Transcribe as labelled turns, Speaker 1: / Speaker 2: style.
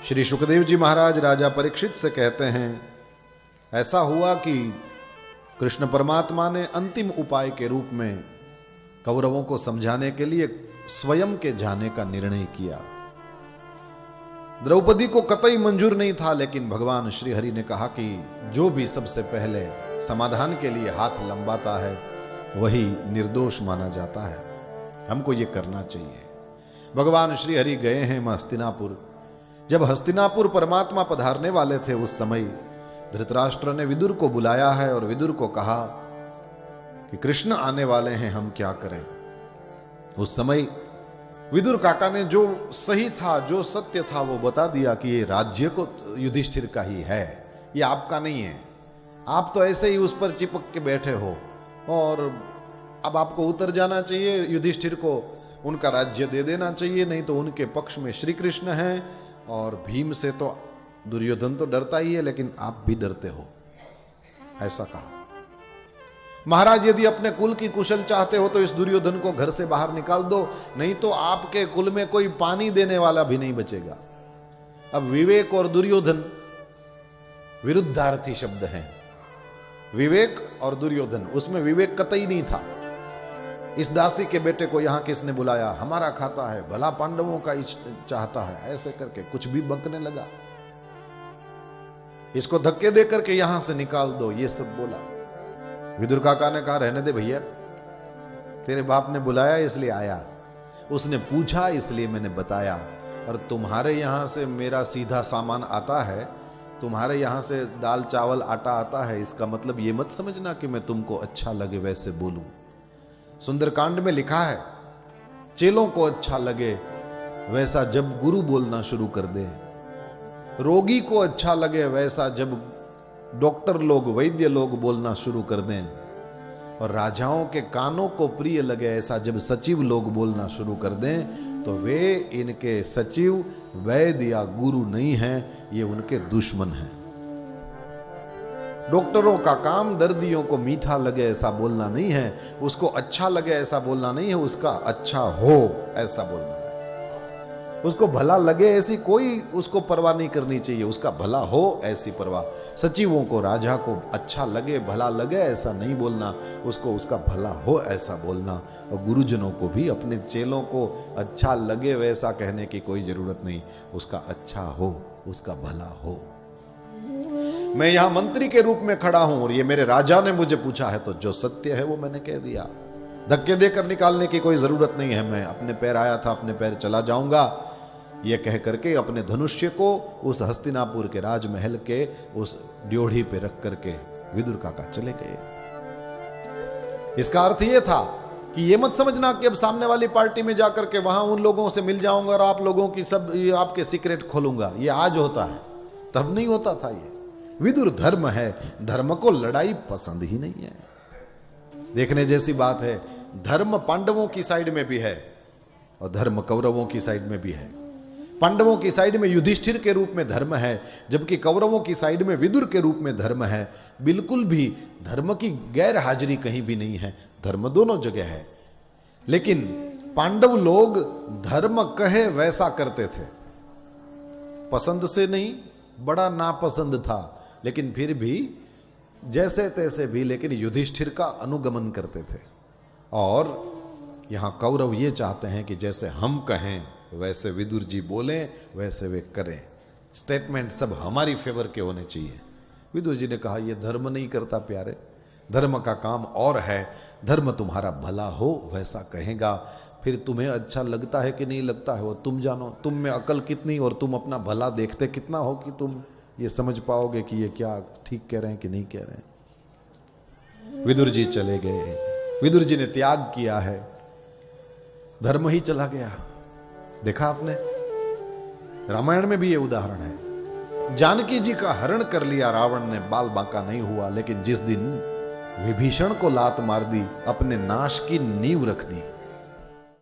Speaker 1: श्री सुखदेव जी महाराज राजा परीक्षित से कहते हैं, ऐसा हुआ कि कृष्ण परमात्मा ने अंतिम उपाय के रूप में कौरवों को समझाने के लिए स्वयं के जाने का निर्णय किया। द्रौपदी को कतई मंजूर नहीं था, लेकिन भगवान श्री हरि ने कहा कि जो भी सबसे पहले समाधान के लिए हाथ लंबाता है वही निर्दोष माना जाता है, हमको ये करना चाहिए। भगवान श्री हरि गए हैं हस्तिनापुर। जब हस्तिनापुर परमात्मा पधारने वाले थे, उस समय धृतराष्ट्र ने विदुर को बुलाया है और विदुर को कहा कि कृष्ण आने वाले हैं, हम क्या करें। उस समय विदुर काका ने जो सही था, जो सत्य था, वो बता दिया कि ये राज्य को युधिष्ठिर का ही है, ये आपका नहीं है। आप तो ऐसे ही उस पर चिपक के बैठे हो और अब आपको उतर जाना चाहिए, युधिष्ठिर को उनका राज्य दे देना चाहिए, नहीं तो उनके पक्ष में श्री कृष्ण हैं और भीम से तो दुर्योधन तो डरता ही है, लेकिन आप भी डरते हो, ऐसा कहा। महाराज, यदि अपने कुल की कुशल चाहते हो तो इस दुर्योधन को घर से बाहर निकाल दो, नहीं तो आपके कुल में कोई पानी देने वाला भी नहीं बचेगा। अब विवेक और दुर्योधन विरुद्धार्थी शब्द हैं। विवेक और दुर्योधन, उसमें विवेक कतई नहीं था। इस दासी के बेटे को यहां किसने बुलाया, हमारा खाता है, भला पांडवों का चाहता है, ऐसे करके कुछ भी बकने लगा। इसको धक्के दे करके यहां से निकाल दो, ये सब बोला। विदुर काका ने कहा, रहने दे भैया, तेरे बाप ने बुलाया इसलिए आया, उसने पूछा इसलिए मैंने बताया। और तुम्हारे यहां से मेरा सीधा सामान आता है, तुम्हारे यहां से दाल चावल आटा आता है, इसका मतलब ये मत समझना कि मैं तुमको अच्छा लगे वैसे बोलूं। सुंदरकांड में लिखा है, चेलों को अच्छा लगे वैसा जब गुरु बोलना शुरू कर दे, रोगी को अच्छा लगे वैसा जब डॉक्टर लोग, वैद्य लोग बोलना शुरू कर दें, और राजाओं के कानों को प्रिय लगे ऐसा जब सचिव लोग बोलना शुरू कर दें, तो वे इनके सचिव, वैद्य या गुरु नहीं हैं, ये उनके दुश्मन हैं। डॉक्टरों का काम दर्दियों को मीठा लगे ऐसा बोलना नहीं है, उसको अच्छा लगे ऐसा बोलना नहीं है, उसका अच्छा हो ऐसा बोलना है। उसको भला लगे ऐसी कोई उसको परवाह नहीं करनी चाहिए, उसका भला हो ऐसी परवाह। सचिवों को, राजा को अच्छा लगे, भला लगे ऐसा नहीं बोलना, उसको उसका भला हो ऐसा बोलना। और गुरुजनों को भी अपने चेलों को अच्छा लगे वैसा कहने की कोई जरूरत नहीं, उसका अच्छा हो, उसका भला हो। मैं यहां मंत्री के रूप में खड़ा हूं और ये मेरे राजा ने मुझे पूछा है, तो जो सत्य है वो मैंने कह दिया। धक्के देकर निकालने की कोई जरूरत नहीं है, मैं अपने पैर आया था, अपने पैर चला जाऊंगा, ये कह करके अपने धनुष्य को उस हस्तिनापुर के राजमहल के उस ड्योढ़ी पे रख करके विदुर काका चले गए। इसका अर्थ ये था कि ये मत समझना कि अब सामने वाली पार्टी में जाकर के वहां उन लोगों से मिल जाऊंगा और आप लोगों की सब आपके सीक्रेट खोलूंगा। ये आज होता है, तब नहीं होता था। ये विदुर धर्म है, धर्म को लड़ाई पसंद ही नहीं है। देखने जैसी बात है, धर्म पांडवों की साइड में भी है और धर्म कौरवों की साइड में भी है। पांडवों की साइड में युधिष्ठिर के रूप में धर्म है, जबकि कौरवों की साइड में विदुर के रूप में धर्म है। बिल्कुल भी धर्म की गैर हाजिरी कहीं भी नहीं है, धर्म दोनों जगह है। लेकिन पांडव लोग धर्म कहे वैसा करते थे, पसंद से नहीं, बड़ा नापसंद था, लेकिन फिर भी जैसे तैसे भी, लेकिन युधिष्ठिर का अनुगमन करते थे। और यहां कौरव ये चाहते हैं कि जैसे हम कहें वैसे विदुर जी बोलें, वैसे वे करें, स्टेटमेंट सब हमारी फेवर के होने चाहिए। विदुर जी ने कहा, यह धर्म नहीं करता प्यारे, धर्म का काम और है। धर्म तुम्हारा भला हो वैसा कहेगा, फिर तुम्हें अच्छा लगता है कि नहीं लगता है वो तुम जानो। तुम में अकल कितनी और तुम अपना भला देखते कितना हो कि तुम ये समझ पाओगे कि ये क्या ठीक कह रहे हैं कि नहीं कह रहे हैं। विदुर जी चले गए, विदुर जी ने त्याग किया है, धर्म ही चला गया। देखा आपने, रामायण में भी ये उदाहरण है। जानकी जी का हरण कर लिया रावण ने, बाल बांका नहीं हुआ, लेकिन जिस दिन विभीषण को लात मार दी, अपने नाश की नींव रख दी।